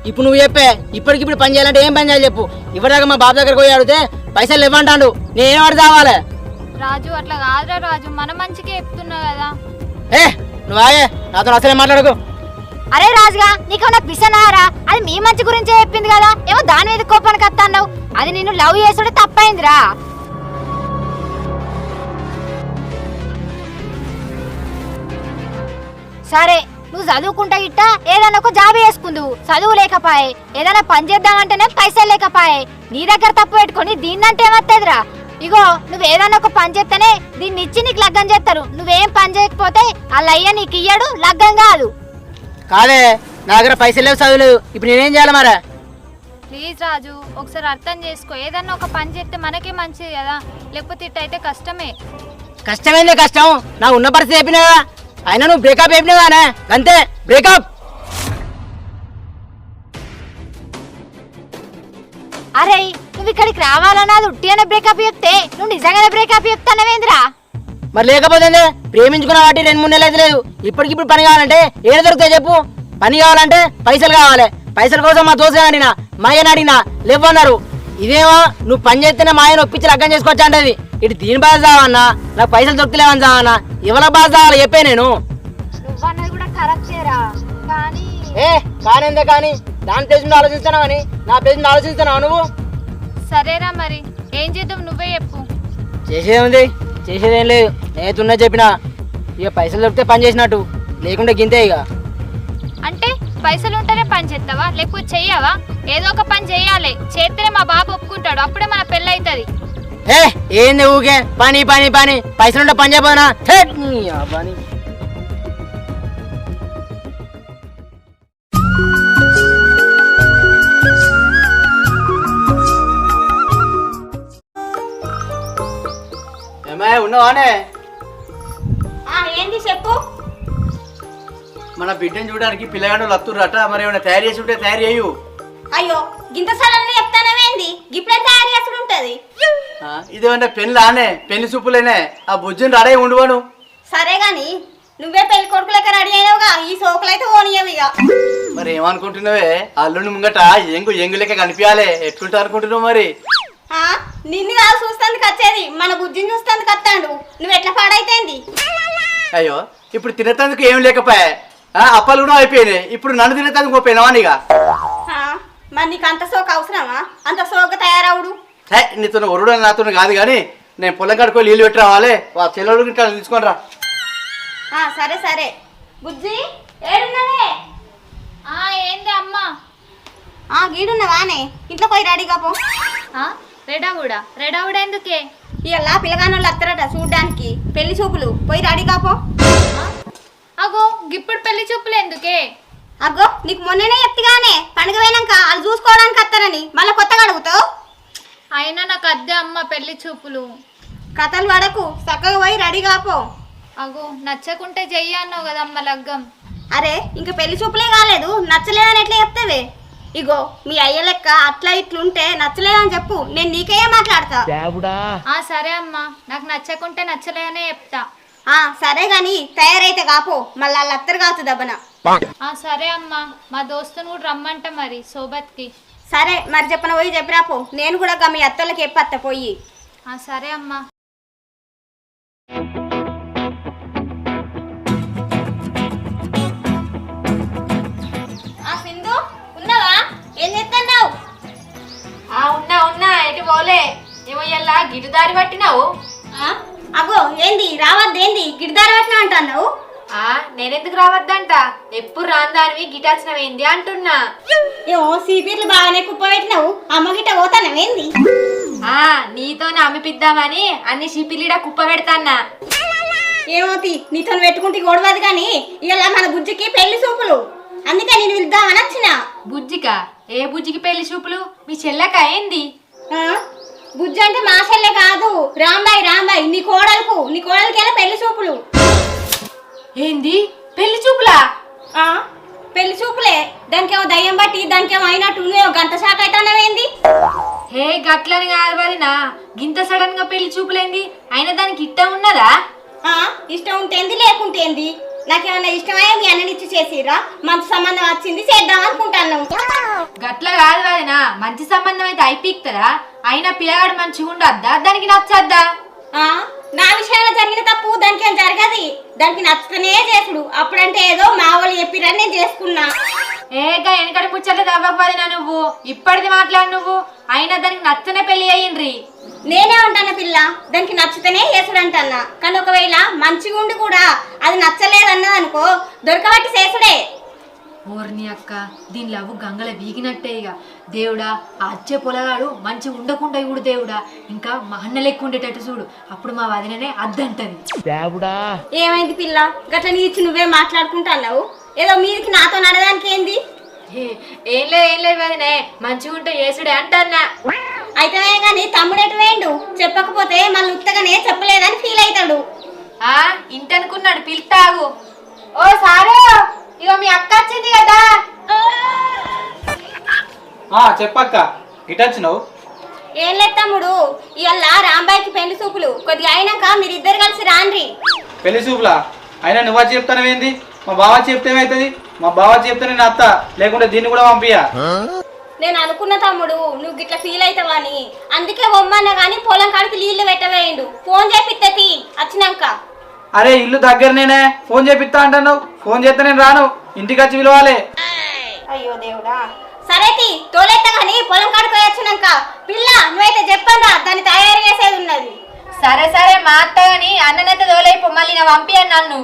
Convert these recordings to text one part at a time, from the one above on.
ఇప్పుడు నువ్వు చెప్పే ఇప్పటికిప్పుడు పని చేయాలంటే ఏం పని చేయాలి చెప్పు. ఇప్పటిదాకా మా బాబు దగ్గరకు పోయి అడిగితే పైసలు ఇవ్వంటాడు, నేనేం అడిగి కావాలి? రాజు అట్లా కాదురా రాజు, మన మంచికే చెప్తున్నా కదా. ఏ నువ్వు ఆగే, నాతో అసలే మాట్లాడకు. అరే రాజుగా నీకేమన్నా పిసనారా? అది మీ మంచి గురించే చెప్పింది కదా, ఏమో దాని మీద కోపానికి వస్తావు. అది నిన్ను లవ్ చేసుడే తప్పైందిరా. సరే నువ్వు చదువుకుంటా ఇట్ట ఏదైనా ఒక జాబ్ చేసుకుందువు. చదువు లేకపాయే, ఏదైనా పని చేద్దామంటేనే పైసలు లేకపాయే. నీ దగ్గర తప్పు పెట్టుకొని దీన్నంటే ఏమత్తదిరా? ఇగో నువ్వు ఏదైనా ఒక పని చేస్తేనే దీన్ని ఇచ్చి నీకు లగ్గం చేస్తారు. నువ్వేం పని చేయకపోతే వాళ్ళ అయ్య నీకు ఇయ్యడు, లగ్గం కాదు. కాదే నా దగ్గర పైసలు లేవు, చదువులేదు, ఇప్పుడు నేనేం చేయాలి మరి? ప్లీజ్ రాజు ఒకసారి అర్థం చేసుకో. ఏదన్నా ఒక పని చేస్తే మనకే మంచిది కదా, లేకపోతే ఇట్టయితే కష్టమే. కష్టమైందే కష్టం, నా ఉన్న పరిస్థితి చెప్పినావా? అయినా నువ్వు బ్రేకప్ చెప్పినావానే, అంతే బ్రేకప్. అరే నువ్వు ఇక్కడికి రావాలన్నది ఉట్టిగానే బ్రేకప్ చెప్తే నువ్వు నిజంగానే బ్రేకప్ చెప్తానవేంద్రా? మరి లేకపోతే ప్రేమించుకున్న వాటి 2-3 నెలలు అయితే లేదు. ఇప్పటికిప్పుడు పని కావాలంటే ఏడ దొరుకుతాయి చెప్పు? పని కావాలంటే పైసలు కావాలి. పైసల కోసం మా దోశ అడిగినా, మా ఆయన అడిగినా లేవన్నారు. ఇదేమో నువ్వు పని చేస్తేనే మా ఆయన ఒప్పించి లగ్గం చేసుకోవచ్చు అంటది. ఇటు దీని బాధ చావన్నా, నాకు పైసలు దొరుకుతలేవని చావన్నా, ఎవరి బాధ చావాలి చెప్పే నేను. నువ్వన్నది కూడా కరెక్టేరా, కానీ కానీ ఎందే కానీ దాని ప్లేస్ ఆలోచిస్తున్నావు అని నా ప్లేస్ ఆలోచిస్తున్నావు నువ్వు. సరేరా మరి ఏం చేద్దాం నువ్వే చెప్పు. చేసేదేముంది, చేసేదేం లేదు. నేతున్నా చెప్పినా ఇక పైసలు దొరికితే పని చేసినట్టు, లేకుంటే గింతే ఇక. అంటే పైసలు ఉంటేనే పని చేస్తావా, లేకపోతే చెయ్యవా? ఏదో ఒక పని చెయ్యాలి, చేస్తేనే మా బాబు ఒప్పుకుంటాడు, అప్పుడే మన పెళ్ళి అవుతుంది. ఏంది ఊకే పని పని పని, పైసలుంటే పని చేయబోనా? పని ఉన్నావానే? ఏంది చెప్పు. మన బిడ్డను చూడడానికి పిల్లగాడు లత్తుర్రట, మరి ఏమైనా తయారు చేసి ఉంటే తయారు చేయు. అయ్యో గింత సడన్గా చెప్తానవేంది? ఇప్పుడే తయారు చేసి ఉంటది. ఇదేమన్నా పెళ్ళానే, పెళ్లి చూపులేనే, ఆ బుజ్జిని రెడీ ఉండవను. సరే గాని నువ్వే పెళ్లి కొడుకు లెక్క రెడీ అయినావుగా, ఈ సోకులైతే ఓనియవు ఇక. మరి ఏమనుకుంటున్నావే? అల్లుని ముంగట ఎంగు లెక్క కనిపించాలి, ఎట్లుంటా అనుకుంటున్నావు మరి? నిన్ను కాదు చూస్తానికి వచ్చేది, మన బుజ్జిని చూస్తానికి వస్తాడు. నువ్వు ఎట్లా పాడైతేంది? అయ్యో ఇప్పుడు తినేందుకు ఏం లేకపోయా, అప్పలు కూడా అయిపోయినాయి, ఇప్పుడు నన్ను తినేందుకు పోయినావా నీగా? మరి నీకు అంత సోకు అవసరమా? అంత సోక తయారవుడు. నీతో ఒరుడు నాతో కాదు కానీ నేను పొలం కడుకో నీళ్ళు పెట్టి రావాలి, చెల్లెలు తీసుకొని రా. సరే సరే బుజ్జి ఏడున్నవే? ఏంది అమ్మా? గీడున్నవానే, ఇంట్లో పోయి రెడీగా పో. రెడావుడా ఎందుకే? ఇలా పిల్లగానోళ్ళు వస్తారట చూడ్డానికి, పెళ్లి చూపులు, పోయి రెడీగా పో. అగో గిప్పుడు పెళ్లి చూపులు ఎందుకే? అగ్గో నీకు మొన్ననే చెప్తిగానే, పండుగ పోయినాక వాళ్ళు చూసుకోవడానికి వస్తారని, మళ్ళీ కొత్తగా అడుగుతావు. అయినా నాకు అద్దె అమ్మ పెళ్లి చూపులు. కథలు పడకు, చక్కగా పోయి రెడీగా పో. అగో నచ్చకుంటే చెయ్యన్నావు కదమ్మ లగ్గం. అరే ఇంకా పెళ్లి చూపులే కాలేదు, నచ్చలేదని ఎట్లా చెప్తావే? ఇగో మీ అయ్య లెక్క అట్లా ఇట్లుంటే నచ్చలేదని చెప్పు, నేను నీకే మాట్లాడతా. సరే అమ్మా, నాకు నచ్చకుంటే నచ్చలేదనే చెప్తా. సరే గాని తయారైతే కాపో, మళ్ళీ వాళ్ళు అత్తరు కావచ్చు దబ్బన. సరే అమ్మా, మా దోస్తును కూడా రమ్మంట మరి సోబత్కి. సరే మరి చెప్పన పోయి చెప్పిరాపో, నేను కూడా మీ అత్తలకి ఎప్పత్త పోయి. సరే అమ్మా. సింధు ఉన్నావా? ఏం చేస్తున్నావు? ఉన్నా ఎటు పోలే. ఏమో ఇలా గిటుదారి పట్టినావు? అగో ఏంది రావద్దేంది, గిడిదారి పట్టినా అంటున్నావు? నేనెందుకు రావద్దంట, ఎప్పుడు రాందానివి గిటాల్సినవేంది అంటున్నా. ఏమో సీపీర్లు బాగానే కుప్ప పెట్టినావు, అమ్మ గిట్ట పోతానవేంది? నీతో అమ్మిపిద్దామని అన్ని షిపిలిడా కుప్ప పెడతాన్నా. ఏమోతి నీతో పెట్టుకుంటే గొడవదు కానీ ఇలా మన బుజ్జికి పెళ్లి చూపులు, అందుకే నేను పిలుద్దామని వచ్చిన. బుజ్జికా? ఏ బుజ్జికి పెళ్లి చూపులు? మీ చెల్లక ఏంది? బుజ్జి అంటే మా చెల్లె కాదు, రాంబాయి నీ కోడలికెలా పెళ్లి చూపులు. ఏంది పెళ్లి చూపులా? పెళ్లి చూపులే, దానికేమో దయ్యం బట్టి దానికేమో అయినట్టు నువ్వేమో గంట శాఖ అవుతానవేంది? హే గట్లని కాదు వదినా, గింత సడన్ గా పెళ్లి చూపులేంది? అయినా దానికి ఇట్టం ఉన్నదా? ఇష్టం ఉంటేంది లేకుంటేంది, నాకేమన్నా ఇష్టమయ్యా మీ అన్ననిచ్చి చేసిరా? మంచి సంబంధం వచ్చింది చేద్దాం అనుకుంటాను. గట్ల కాదు వదినా, మంచి సంబంధం అయితే అయిపోయిస్తుందా? అయినా పిల్లగాడు మంచిగా ఉండద్దా? దానికి నచ్చద్దా? నా విషయంలో జరిగిన తప్పు దానికి ఏం జరగదు. దానికి నచ్చుతూనే చేసుడు. అప్పుడంటే ఏదో మా వాళ్ళు చెప్పిరని నేను చేసుకున్నా. ఏగా వెనకటి ముచ్చట్లు తవ్వకపోదినా నువ్వు ఇప్పటిది మాట్లాడు నువ్వు. అయినా దానికి నచ్చనే పెళ్లి అయ్యిండ్రి. నేనే ఉంటాను పిల్ల, దానికి నచ్చుతూనే చేసుడు అంటన్నా. కానీ ఒకవేళ మంచిగా ఉండి కూడా అది నచ్చలేదన్నది అనుకో, దొరకబట్టి చేసుడే. ఓర్ని అక్క, దీని లవ్వు గంగల వీగినట్టే. ఇక దేవుడా, ఆ అచ్చే పొలగాడు మంచిగా ఉండకుండా చూడు దేవుడా. ఇంకా మా అన్న లెక్క ఉండేటట్టు చూడు. అప్పుడు మా వదిననే అద్దంటది. ఏమైంది పిల్ల, గట్ల నీచి నువ్వే మాట్లాడుకుంటున్నావు? ఏదో మీదికి నాతో నడడానికి ఏంది? ఏం లేదు వదినే, మంచిగా ఉంటే చేసుడే అంటన్నా. అయితే కానీ తమ్ముడు ఎటు వేయండు? చెప్పకపోతే మళ్ళీ ఉత్తగానే చెప్పలేదని ఫీల్ అవుతాడు. ఇంటనుకున్నాడు, పిలుతాగు. ఓ సారు, ఇగో మీ అక్క వచ్చింది కదా. చెప్పక్క, ఇటొచ్చినావు? ఏం లేదు తమ్ముడు, ఇవాళ రాంబాయికి పెళ్లి చూపులు. కొద్దిగా అయినాక మీరిద్దరు కలిసి రాండ్రి. పెళ్లి చూపులా? అయినా నువ్వా చెప్తానవేంది? మా బావ చెప్తే ఏమవుతుంది? మా బావ చెప్తే నేను అత్త, లేకుంటే దీన్ని కూడా పంపియా. నేను అనుకున్న తమ్ముడు నువ్వు గిట్లా ఫీల్ అవుతావని, అందుకే బొమ్మన్నా గానీ పొలం కాడికి నీళ్లు పెట్టవేయండు. ఫోన్ చేపిత్తతి వచ్చినాక. అరే ఇల్లు దగ్గరనేనే, ఫోన్ చేపిస్తా అంటున్నావు. ఫోన్ చేస్తే నేను రాను, ఇంటికి వచ్చి పిలవాలి. అయ్యో దేవుడా. సరే తోలెత్తా గానీ పొలం కాడికి వచ్చినాక. పిల్ల నువ్వైతే చెప్పండా, దాన్ని తయారు చేసేది ఉన్నది. సరే మా అత్త గాని అన్ననైతే తోలైపో, మళ్ళీ నా పంపియను నన్ను.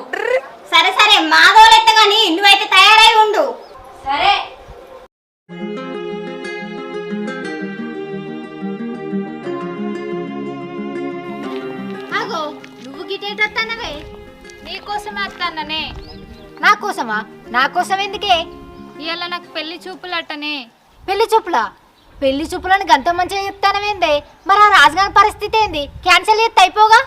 సరే మా తోలెత్తా గానీ నువ్వైతే తయారై ఉండు. సరే. ఆగో, నువ్వు గిటేటత్తన్నవే? నీకోసమే వస్తాననే. నా కోసమా? నా కోసం ఎందుకే? ఇవాళ నాకు పెళ్లి చూపులట్టనే. పెళ్లి చూపులా? పెళ్లి చూపులని గంత మంచిగా చెప్తానవేందే? మరి ఆ రాజుగారి పరిస్థితి ఏంది? క్యాన్సిల్ చేస్తే అయిపోగా.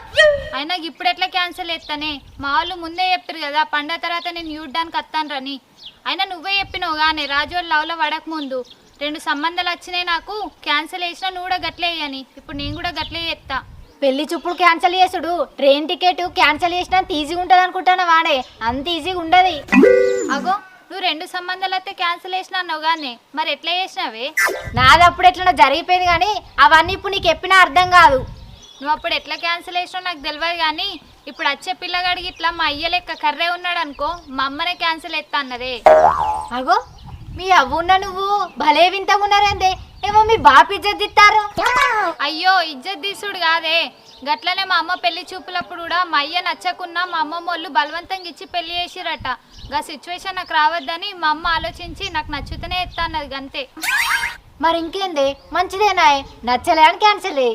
అయినా ఇప్పుడు ఎట్లా క్యాన్సిల్ చేస్తానే? మా వాళ్ళు ముందే చెప్పారు కదా పండగ తర్వాత నేను చూడ్డానికి వస్తాను రని. అయినా నువ్వే చెప్పినావు కానీ రాజు వాళ్ళు లవ్లో పడక ముందు 2 సంబంధాలు వచ్చినాయి నాకు, క్యాన్సిల్ చేసినా నువ్వు కూడా గట్లే అని. ఇప్పుడు నేను కూడా గట్లే చేస్తా. పెళ్లి చూపులు క్యాన్సిల్ చేసుడు, ట్రైన్ టికెట్ క్యాన్సిల్ చేసినా అంత ఈజీగా ఉంటుంది అనుకుంటానా? వాడే అంత ఈజీగా ఉండదు. అగో, నువ్వు 2 సంబంధాలు అయితే క్యాన్సిల్ చేసినా అన్నావు కానీ మరి ఎట్లా చేసినావే? నాది అప్పుడు ఎట్లా జరిగిపోయింది కానీ అవన్నీ ఇప్పుడు నీకు చెప్పినా అర్థం కాదు. నువ్వు అప్పుడు ఎట్లా క్యాన్సిల్ చేసినావు నాకు తెలియదు కానీ ఇప్పుడు వచ్చే పిల్లగాడికి ఇట్లా మా అయ్య లెక్క కర్రే ఉన్నాడు అనుకో, మా అమ్మనే క్యాన్సిల్ చేస్తా అన్నదే. అగో, మీ అవ్వున్న నువ్వు భలే వింతగా ఉన్నారేందే? ఏమో మీ బాపి ఇజ్జత్ ఇస్తారు. అయ్యో, ఇజ్జత్ తీసుడు కాదే, గట్లనే మా అమ్మ పెళ్లి చూపులప్పుడు కూడా మా అయ్య నచ్చకున్నా మా అమ్మమ్మ వాళ్ళు బలవంతంగా ఇచ్చి పెళ్లి చేసిరట. గా సిచ్యువేషన్ నాకు రావద్దని మా అమ్మ ఆలోచించి నాకు నచ్చుతూనే ఎత్తా అన్నది గంతే. మరి ఇంకేంది, మంచిదేనా? నచ్చలే అని క్యాన్సిల్.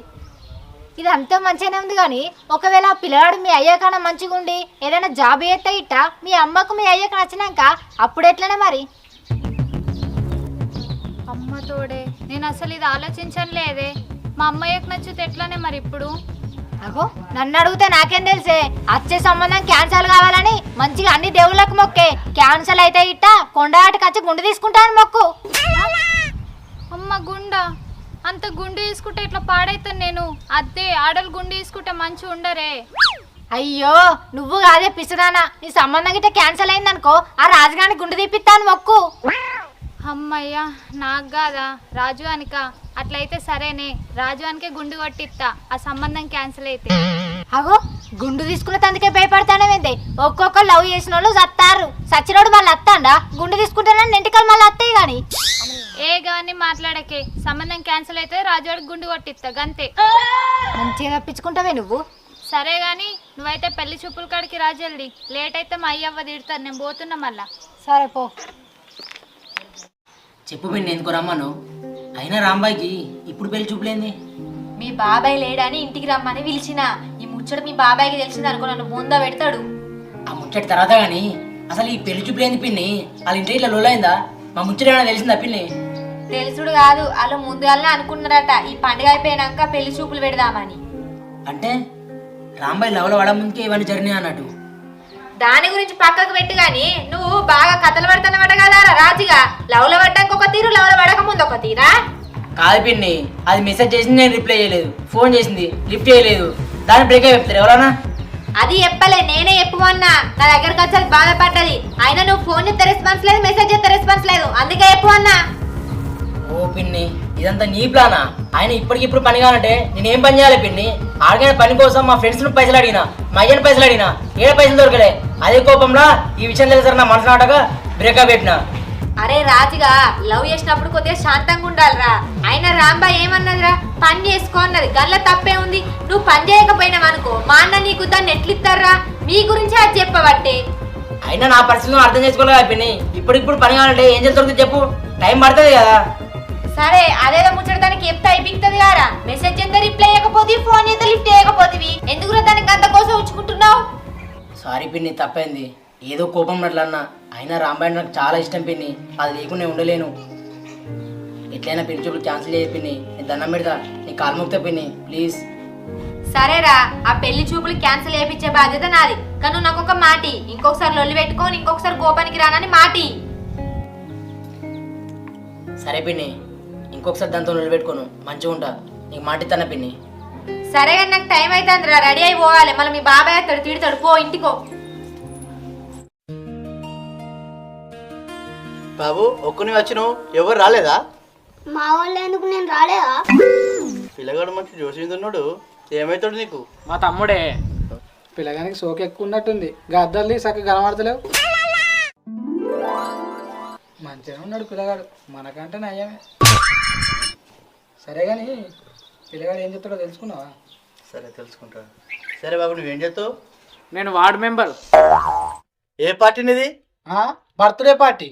ఇది అంతా మంచిగానే ఉంది కానీ ఒకవేళ ఆ పిల్లగాడు మీ అయ్య కన్నా మంచిగా ఉండి ఏదైనా జాబ్ చేస్తే ఇట్ట మీ అమ్మకు మీ అయ్యకు నచ్చినాక అప్పుడు ఎట్లనే మరి? అమ్మ తోడే, నేను అసలు ఇది ఆలోచించలేదే. మా అమ్మయ్యకు నచ్చితే ఎట్లానే మరి ఇప్పుడు? అగో, నన్ను అడిగితే నాకేం తెలిసే? వచ్చే సంబంధం క్యాన్సల్ కావాలని మంచిగా అన్ని దేవుళ్ళకు మొక్కే. క్యాన్సల్ అయితే ఇట్ట కొండవాటికి వచ్చి గుండు తీసుకుంటాను మొక్కు. అమ్మ గుండా, అంత గుండు తీసుకుంటే ఇట్లా పాడైతాను నేను. అదే ఆడలు గుండు తీసుకుంటే మంచి ఉండరే. అయ్యో, నువ్వు కాదే పిసుదానా, నీ సంబంధం గిట్ట క్యాన్సల్ అయిందనుకో ఆ రాజుగాని గుండు తీపిస్తాను మొక్కు. అమ్మయ్యా, నాకు కాదా రాజు అనిక? అట్లయితే సరేనే, రాజు అనికే గుండు కొట్టిస్తా ఆ సంబంధం క్యాన్సిల్ అయితే. అగో, గుండు తీసుకున్న తందుకే భయపడతానేంది? ఒక్కొక్కరు లవ్ చేసిన వాళ్ళు చత్తారు, సచ్చినోడు మళ్ళీ వస్తాడా? గుండు తీసుకుంటానని ఇంటికల్ మళ్ళీ వస్తాయి గాని. ఏ గాని మాట్లాడకే, సంబంధం క్యాన్సిల్ అయితే రాజువాడికి గుండు కొట్టిస్తా గంతే. మంచిగా తప్పించుకుంటావే నువ్వు. సరే గాని నువ్వైతే పెళ్లి చూపుల కాడికి రా జల్ది. లేట్ అయితే మా అయ్యవ్వ తిడతారు, నేను పోతున్నా మళ్ళా. సరే పో. చెప్పు పిన్ని, ఎందుకు రమ్మను? అయినా రాంబాయికి ఇప్పుడు పెళ్లి చూపులేంది? మీ బాబాయ్ లేడని ఇంటికి రమ్మని పిలిచిన. ఈ ముచ్చట మీ బాబాయ్కి తెలిసింది అనుకో, నన్ను ముందా పెడతాడు. ఆ ముచ్చటి తర్వాత కానీ అసలు ఈ పెళ్లి చూపులేంది పిన్ని? వాళ్ళ ఇంటి ఇట్లా లోలైందా? మా ముచ్చట ఏమైనా తెలిసిందా పిన్ని? తెలుసుడు కాదు, వాళ్ళు ముందుగానే అనుకున్నారట ఈ పండుగ అయిపోయినాక పెళ్లి చూపులు పెడదామని. అంటే రాంబాయి లవల పడ ముందుకే ఇవన్నీ జరిగినాయి అన్నట్టు. దాని గురించి పక్కకు పెట్టి గాని నువ్వు బాగా కథలు పడతానమాట కదా రాజుగా. లవ్ల పడ్డానికి ఒక తీరు, లవ్ల పడక ముందు ఒక తీరా. కాదు పిన్ని, అది మెసేజ్ చేసింది, నేను రిప్లై చేయలేదు. ఫోన్ చేసింది, లిఫ్ట్ చేయలేదు. దాన్ని బ్రేక్ అయి చెప్తారు ఎవరన్నా? అది చెప్పలే, నేనే చెప్పుమన్నా. నా దగ్గరకు వచ్చి బాధపడ్డది. అయినా నువ్వు ఫోన్ చేస్తే రెస్పాన్స్ లేదు, మెసేజ్ చేస్తే రెస్పాన్స్ లేదు, అందుకే చెప్పుమన్నా. ఓ పిన్ని, ఇదంతా నీ ప్లానా? ఆయన ఇప్పటికిప్పుడు పని కావాలంటే నేనేం పని చేయాలి పిన్ని? ఆడిన పని కోసం మా ఫ్రెండ్స్ పైసలు అడిగినా, మా అయ్యని పైసలు అడిగినా, ఏడ పైసలు దొరకలే. అదే కోపంలో ఈ విషయం తెలిసారు నా మనసు నాటక బ్రేకప్ పెట్టినా. అరే రాజుగా, లవ్ చేసినప్పుడు కొద్దిగా శాంతంగా ఉండాలిరా. అయినా రాంబాయ్ ఏమన్నదిరా, పని చేసుకో అన్నది. గల్ల తప్పే ఉంది. నువ్వు పని చేయకపోయినావు అనుకో, మా అన్న నీకు దాన్ని ఎట్లిస్తారా? మీ గురించి అది చెప్పబట్టే. అయినా నా పరిస్థితులను అర్థం చేసుకోలేదు పిన్ని. ఇప్పటికిప్పుడు పని కావాలంటే ఏం చేస్తుంది చెప్పు? టైం పడుతుంది కదా. సరే, అదేదో ముచ్చడదానికి చెప్తే అయిపోతుంది కదా. మెసేజ్ చేస్తే రిప్లై చేయకపోతే, ఫోన్ చేస్తే లిఫ్ట్ చేయకపోతే ఎందుకు దానికి అంత కోసం ఉంచుకుంటున్నావు? సారీ పిన్ని, తప్పైంది. ఏదో కోపం అట్లన్నా. అయినా రాంబాయ్ నాకు చాలా ఇష్టం పిన్ని. అది లేకుండా ఉండలేను. ఎట్లయినా పెళ్లి చూపులు క్యాన్సిల్ చేయ పిన్ని. నేను దండం పెడతా, నీ కాలు మొక్తా పిన్ని, ప్లీజ్. సరేరా, ఆ పెళ్లి చూపులు క్యాన్సిల్ చేయించే బాధ్యత నాది. కానీ నాకు ఒక మాటి, ఇంకొకసారి లొల్లి పెట్టుకొని ఇంకొకసారి కోపానికి రానని మాటి. సరే పిన్ని, ఇంకొకసారి దాంతో నిలబెట్టుకోను, మంచిగా ఉంటా. నీకు మాటిస్తానా పిన్ని? సరే కానీ నాకు టైం అవుతుందిరా, రెడీ అయి పోవాలి. మళ్ళీ మీ బాబాయ్ అతడు తిడతాడు, పో ఇంటికో. బాబు ఒక్కని వచ్చినావు, ఎవరు రాలేదా? మా వాళ్ళు ఎందుకు నేను రాలేదా? పిల్లగాడు మంచి జోసిందున్నాడు, ఏమవుతాడు నీకు? మా తమ్ముడే. పిల్లగానికి సోకు ఎక్కువ ఉన్నట్టుంది. గద్దల్ని చక్కగా కనబడతలేవు. మంచిగా ఉన్నాడు పిల్లగాడు, మనకంటే నయ్యమే. సరే కానీ పిల్లగాడు ఏం చెప్తాడో తెలుసుకున్నావా? సరే తెలుసుకుంటా. సరే బాబు నువ్వేం చేస్తావు? నేను వార్డు మెంబర్. ఏ పార్టీ నీది? Birthday party.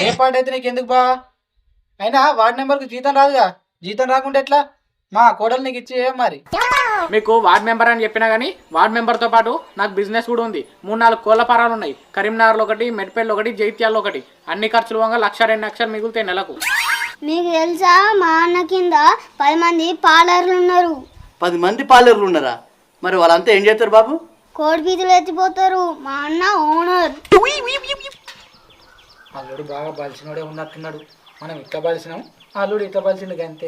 ఏ పార్టీ అయితే నీకు ఎందుకు బా? అయినా వార్డు మెంబర్కి జీతం రాదుగా. జీతం రాకుంటే ఎట్లా? మా కోడలు నీకు ఇచ్చి మరి. మీకు వార్డ్ మెంబర్ అని చెప్పినా కానీ వార్డ్ మెంబర్తో పాటు నాకు బిజినెస్ కూడా ఉంది. 3-4 కోళ్ళ ఫారాలు ఉన్నాయి. కరీంనగర్లో ఒకటి, మెట్పల్లిలో ఒకటి, జైత్యాల్లో ఒకటి. అన్ని ఖర్చులు వంగ 1-2 లక్షలు మిగులుతాయి నెలకు. మీకు తెలుసా, మా అన్న కింద 10 మంది పార్లర్లు ఉన్నారు. 10 మంది పార్లర్లు ఉన్నారా? మరి వాళ్ళంతా ఏం చేస్తారు బాబు? కోడి పీతులు ఎత్తిపోతారు. మా అన్న ఓనర్. అల్లుడు బాగా బలిసినోడే ఉన్నట్టున్నాడు. మనం ఇట్లా బలిసినాం, అల్లుడు ఇట్లా బలిసిండు అంతే.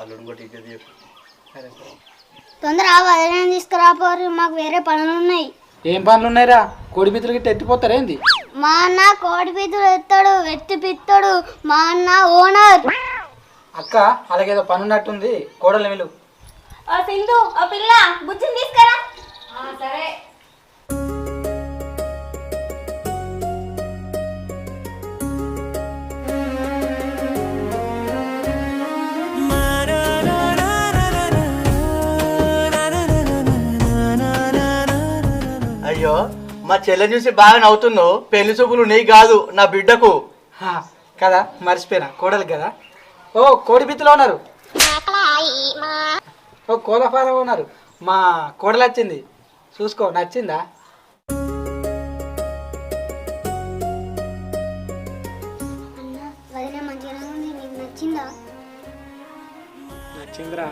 అల్లుడు కూడా ఇచ్చేది చెప్పు. సరే తొందర వదిలేని తీసుకురాపోరు, మాకు వేరే పనులు ఉన్నాయి. ఏం పనులు ఉన్నాయిరా? కోడి పీతులు గిట్ట ఎత్తిపోతారా ఏంది? మా అన్న కోడి పీతులు ఎత్తాడు, ఎత్తి పిత్తాడు. మా అన్న ఓనర్. అక్క అలాగేదో పని ఉన్నట్టుంది, కోడలు వెళ్ళు. సింధు, ఓ పిల్ల బుజ్జిని తీసుకురా. సరే. అయ్యో మా చెల్లెని చూసి బాగా నవ్వుతున్నావు. పెళ్లి చూపులు నీకు కాదు, నా బిడ్డకు. కదా మర్చిపోయినా, కోడలు కదా. ఓ కోడి పీతులు ఉన్నారు, ఓ కోళ్ళ ఫారం ఉన్నారు. మా కోడలు వచ్చింది, చూసుకో. నచ్చిందా? వదిన మంచిగానే ఉంది, నీకు నచ్చిందా? నచ్చిందిరా.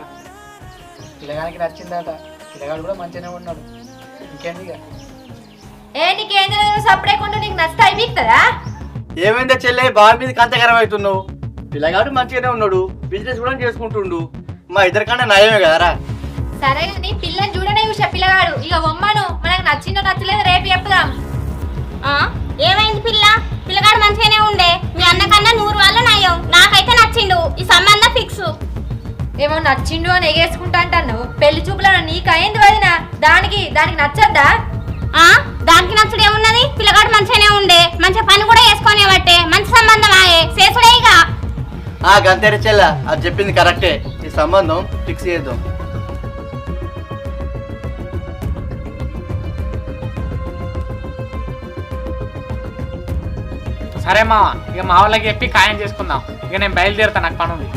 పిల్లగానికి నచ్చిందట. పిల్లగాడు కూడా మంచిగానే ఉన్నాడు. ఇంకేంది ఇక? నీకేంద్ర సపరేకుండా నీకు నచ్చితే అయిపోతుందా? ఏమైందా చెల్లె, బావి మీద కంతకరం అవుతున్నావు? పిల్లగాడు మంచిగానే ఉన్నాడు, బిజినెస్ కూడా చేసుకుంటుండు. మా ఇద్దరికన్నా నయమే కదరా. సరే నీ పిల్లని చూడనే చూసా పిల్లగాడు. ఇక బొమ్మను మనకు నచ్చిందో నచ్చలేదు రేపు చెప్పుదాం. ఏమైంది పిల్ల? పిల్లగాడు మంచిగానే ఉండే. మీ అన్నకన్నా 100 వాళ్ళు నయం. నాకైతే నచ్చిండు. ఈ సంబంధం ఫిక్స్. ఏమో నచ్చిండు అని ఎగేసుకుంటా అంటాను. పెళ్లి చూపులను నీకైంది వదిన, దానికి నచ్చద్దా? దానికి నచ్చుడు ఏమున్నది? పిల్లగాడు మంచిగానే ఉండే, మంచిగా పని కూడా వేసుకొని బట్టే మంచి సంబంధం ఆయే చేసుడే. ఇక గంతేరే చెల్ల, అది చెప్పింది కరెక్టే. ఈ సంబంధం ఫిక్స్ చేద్దాం. సరే మావ, ఇక మా వాళ్ళకి చెప్పి ఖాయం చేసుకుందాం. ఇక నేను బయలుదేరుతా, నాకు పని ఉంది.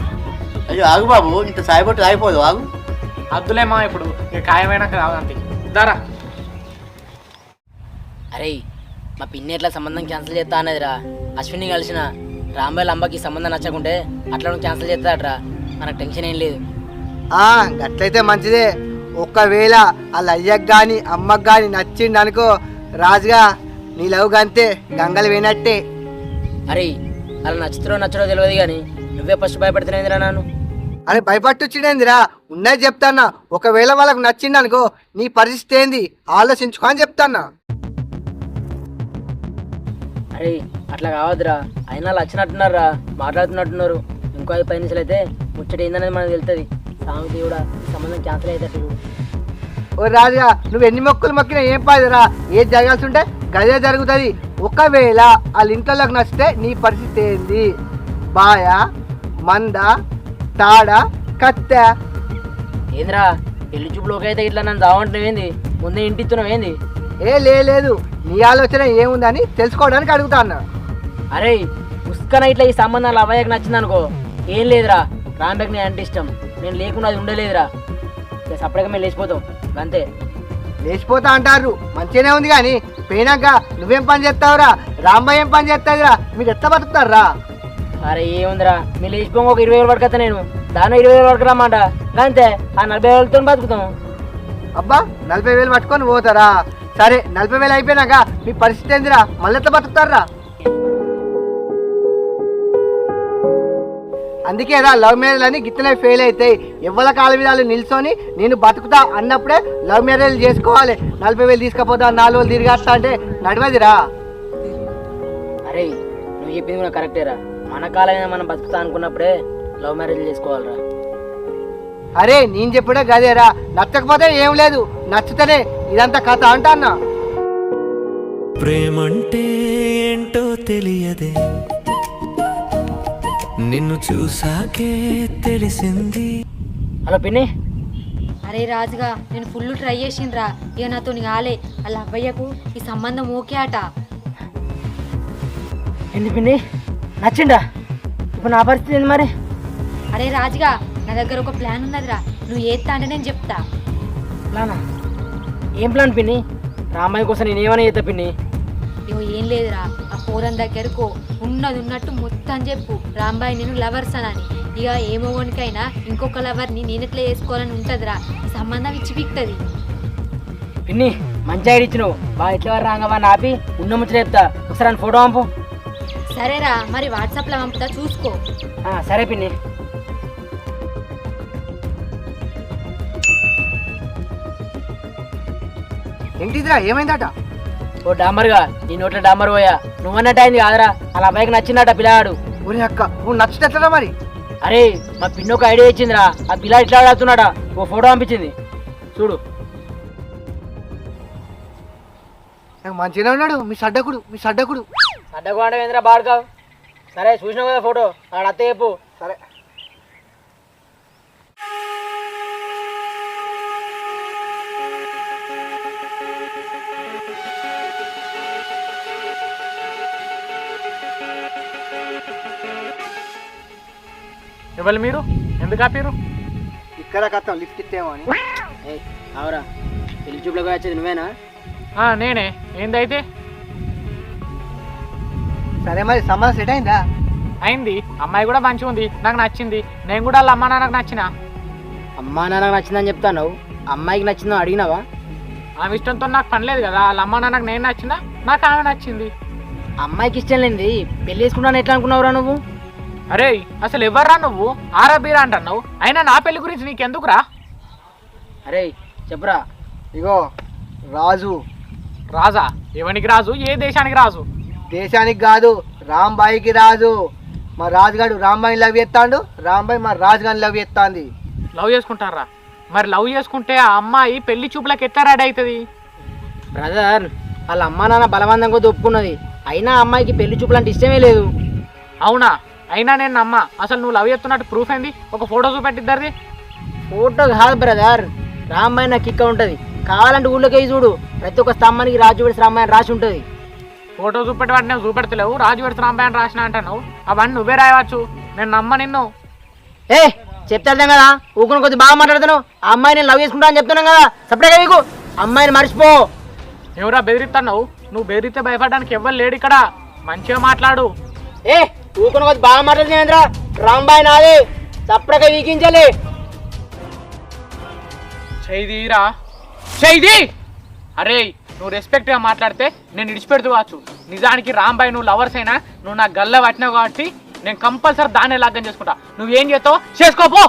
అయ్యో ఆగు బాబు, ఇంత సాయపట్టు ఆగిపోదు, ఆగు. అద్దులే మావ, ఇప్పుడు ఇక ఖాయమైనాక రాదంతే. దారా. అరే మా పిన్ని ఎట్లా సంబంధం క్యాన్సిల్ చేస్తా అన్నదిరా. అశ్విని కలిసిన రాంబాయ్ అమ్మకి సంబంధం నచ్చకుంటే అట్లా నువ్వు క్యాన్సిల్ చేస్తాడరా. మనకు టెన్షన్ ఏం లేదు. గట్లయితే మంచిదే. ఒకవేళ వాళ్ళ అయ్యకు కానీ అమ్మకు కానీ నచ్చిండు అనుకో, రాజుగా నీ లవ్ గంతే, గంగలు పోయినట్టే. అరే అలా నచ్చుతారో నచ్చడో తెలియదు కానీ నువ్వే ఫస్ట్ భయపెడుతున్నాయిరా. నన్ను అరే భయపట్టుచ్చిడేందిరా ఉన్నది చెప్తాన్నా. ఒకవేళ వాళ్ళకు నచ్చింది అనుకో నీ పరిస్థితి ఏంది ఆలోచించుకో అని చెప్తాన్నా. అరే అట్లా కావద్దురా, అయినా వాళ్ళు వచ్చినట్టున్నారా, మాట్లాడుతున్నట్టున్నారు. ఇంకో 5 నిమిషాలు అయితే ముచ్చట ఏందనేది మనకు తెలుస్తుంది. సామెత కూడా సంబంధం క్యాన్సిల్ అయితే ఓ రాజుగా నువ్వు ఎన్ని మొక్కులు మొక్కినా ఏం పాదురా, ఏది జరగాల్సి ఉంటే గదే జరుగుతుంది. ఒకవేళ వాళ్ళ ఇంట్లోకి నచ్చితే నీ పరిస్థితి ఏంది? బాయ, మంద, తాడ, కత్తె? ఏంద్రా పెళ్లి చూపులోకి అయితే ఇట్లా నన్ను దావంటున్నావు ఏంది? ముందే ఇంటిస్తున్నావు ఏంది? లేదు నీ ఆలోచన ఏముందని తెలుసుకోవడానికి అడుగుతా అన్నా. అరే పుష్కన ఇట్లా ఈ సంబంధాలు అవ్వయ్యకు నచ్చింది అనుకో, ఏం లేదురా, రాంబెక్ నేను అంటే ఇష్టం, నేను లేకుండా అది ఉండలేదురా. సపరేట్గా మేము లేచిపోతాం అంతే. లేచిపోతా అంటారు మంచిగానే ఉంది కానీ పోయినాక నువ్వేం పని చేస్తావురా, రాంబాయ్ ఏం పని చేస్తావురా, మీరు ఎట్లా బతుకుతారా? అరే ఏముందిరా, మీరు లేచిపోయి ఒక 20,000 పట్టుకొస్తా, నేను దాని 20,000 పట్టుకురామాట అంతే. ఆ 40,000తో బతుకుతాం. అబ్బా 40,000 పట్టుకొని పోతారా? సరే 40,000 అయిపోయినాక మీ పరిస్థితి ఏందిరా, మళ్ళీ ఎట్లా బతుకుతారా? అందుకేరా లవ్ మ్యారేజ్ అని గిట్లనే ఫెయిల్ అవుతాయి. ఎవరి కాల విధాలు నిల్చొని నేను బతుకుతా అన్నప్పుడే లవ్ మ్యారేజ్ చేసుకోవాలి. 40,000 తీసుకపోతా 4 రోజులు తిరిగేస్తా అంటే నడవదిరా. అరే నువ్వు చెప్పింది కూడా కరెక్టేరా, మన కాలమైనా మనం బతుకుతా అనుకున్నప్పుడే లవ్ మ్యారేజ్ చేసుకోవాలిరా. అరే నేను చెప్పుడే గదేరా, నచ్చకపోతే ఏం లేదు, నచ్చితేనే ఇదంతా కథ అంటా అన్నా. ప్రేమంటే ఏంటో తెలియదే, నిన్ను చూసాకే తెలిసింది. హలో పిన్ని. అరే రాజుగా నేను ఫుల్ ట్రై చేసిండ్రా, ఇక నాతో కాలే. వాళ్ళ అబ్బాయ్యకు ఈ సంబంధం ఓకే అట. ఏంది పిన్ని నచ్చిండా? ఇప్పుడు నా పరిస్థితి ఏంది మరి? అరే రాజుగా నా దగ్గర ఒక ప్లాన్ ఉన్నదిరా, నువ్వు ఏత్తా అంటే నేను చెప్తా. ప్లానా? ఏం ప్లాన్ పిన్ని? రామాయి కోసం నేను ఏమైనా చేస్తా పిన్ని. ఇగో ఏం లేదురా, ఆ పోరన్ దగ్గరకు ఉన్నది ఉన్నట్టు మొత్తం చెప్పు, రాంబాయ్ నేను లవర్స్ అని. ఇక ఏమోవనికైనా ఇంకొక లవర్ని నేనెట్లా చేసుకోవాలని ఉంటుందిరా, ఈ సంబంధం ఇచ్చి పిక్తుంది. పిన్ని మంచి ఐడి ఇచ్చినావు, బాగా ఎట్లా రాంగవా ఆపి ఉన్న ముచ్చట చెప్తా. ఒకసారి అని ఫోటో పంపు. సరేరా, మరి వాట్సాప్లో పంపుతా చూసుకో. సరే పిన్ని. ఏంటిదిరా ఏమైందట? ఓ డాంబర్గా నీ నోట్ల డాంబర్ పోయా, నువ్వన్నట్టు అయింది కాదురా, అలా అబ్బాయికి నచ్చిందట పిల్లాడు. ఊరి అక్క నువ్వు నచ్చినట్లరా మరి? అరే మా పిన్ని ఒక ఐడియా ఇచ్చిందిరా, ఆ పిల్లాడు ఇట్లా ఆడుతున్నాడా, ఓ ఫోటో పంపించింది చూడు. నాకు మంచిగానే ఉన్నాడు మీ సడ్డకుడు. అడ్డకు అంటే ఏంద్రా బాడుకావు? సరే చూసినావు కదా ఫోటో, ఆడ అత్త చెప్పు. సరే ఎవరు మీరు? ఎందుకు ఆపారు? ఇక్కడ కథం లిఫ్ట్ ఇస్తేమో అని. అవురా పెళ్లి చూపులకు వచ్చేది నువ్వేనా? నేనే. ఏందైతే? సరే మరి సంబంధం సెట్ అయిందా? అయింది. అమ్మాయి కూడా మంచిగా ఉంది, నాకు నచ్చింది. నేను కూడా వాళ్ళ అమ్మ నాన్నకు నచ్చిన. అమ్మా నాన్నకు నచ్చిందని చెప్తాను, అమ్మాయికి నచ్చిందో అడిగినావా? ఆమె ఇష్టంతో నాకు పని లేదు కదా, వాళ్ళ అమ్మ నాన్నకు నేను నచ్చినా, నాకు ఆమె నచ్చింది. అమ్మాయికి ఇష్టం లేనిది పెళ్లి చేసుకుంటాను ఎట్లా అనుకున్నావురా నువ్వు? అరే అసలు ఎవర్రా నువ్వు? ఆరా బీరా అంటున్నావు, అయినా నా పెళ్లి గురించి నీకెందుకురా? అరే చెప్పురా. ఇగో రాజు. రాజా? ఎవనికి రాజు? ఏ దేశానికి రాజు? దేశానికి కాదు, రాంబాయికి రాజు. మా రాజుగాడు రాంబాయిని లవ్ చేస్తాడు, రాంబాయి మా రాజుగాని లవ్ చేస్తాంది. లవ్ చేసుకుంటారా? మరి లవ్ చేసుకుంటే ఆ అమ్మాయి పెళ్లి చూపులకు ఎట్లా రెడీ అవుతుంది? బ్రదర్ వాళ్ళ అమ్మా నాన్న బలవంతం కొద్ది ఒప్పుకున్నది, అయినా అమ్మాయికి పెళ్లి చూపులు అంటే ఇష్టమే లేదు. అవునా? అయినా నేను నమ్మా. అసలు నువ్వు లవ్ చేస్తున్నట్టు ప్రూఫ్ ఏంది? ఒక ఫోటో చూపెట్టిద్దరిది. ఫోటో కాదు బ్రదర్, రాంబాయి నాకు కిక్క ఉంటుంది, కావాలంటే ఊళ్ళోకి చూడు, ప్రతి ఒక్క స్తంభానికి రాజు విడిసి రాంబాయి రాసి ఉంటుంది. ఫోటో చూపెట్టి వాటిని నేను చూపెడతలేవు, రాజు విడిసి రాంబాయి అని రాసిన అంటున్నావు. అవన్నీ నువ్వే రాయవచ్చు, నేను నమ్మ నిన్ను. ఏ చెప్తే అర్థం కదా, ఊకుని కొద్ది బాగా మాట్లాడుతున్నావు. ఆ అమ్మాయి నేను లవ్ చేసుకుంటా అని చెప్తున్నాను కదా, సపరేట్గా నీకు అమ్మాయిని మర్చిపో. ఎవరా బెదిరిస్తున్నావు? నువ్వు బెదిరితే భయపడడానికి ఎవ్వరు లేడు ఇక్కడ, మంచిగా మాట్లాడు. ఏ ఊకుని కొద్ది బాగా మాట్లాడుతున్నా, రాంబాయి నాది, సపరేట్గా వీకించాలి. చైదీరా చైదీ. అరే నువ్వు రెస్పెక్ట్గా మాట్లాడితే నేను ఇడిచిపెడుతూ కావచ్చు. నిజానికి రాంబాయి నువ్వు లవర్స్ అయినా నువ్వు నాకు గల్ల పట్టినావు కాబట్టి నేను కంపల్సరీ దాన్నే లగ్గం చేసుకుంటా. నువ్వేం చేస్తావు చేసుకోపో.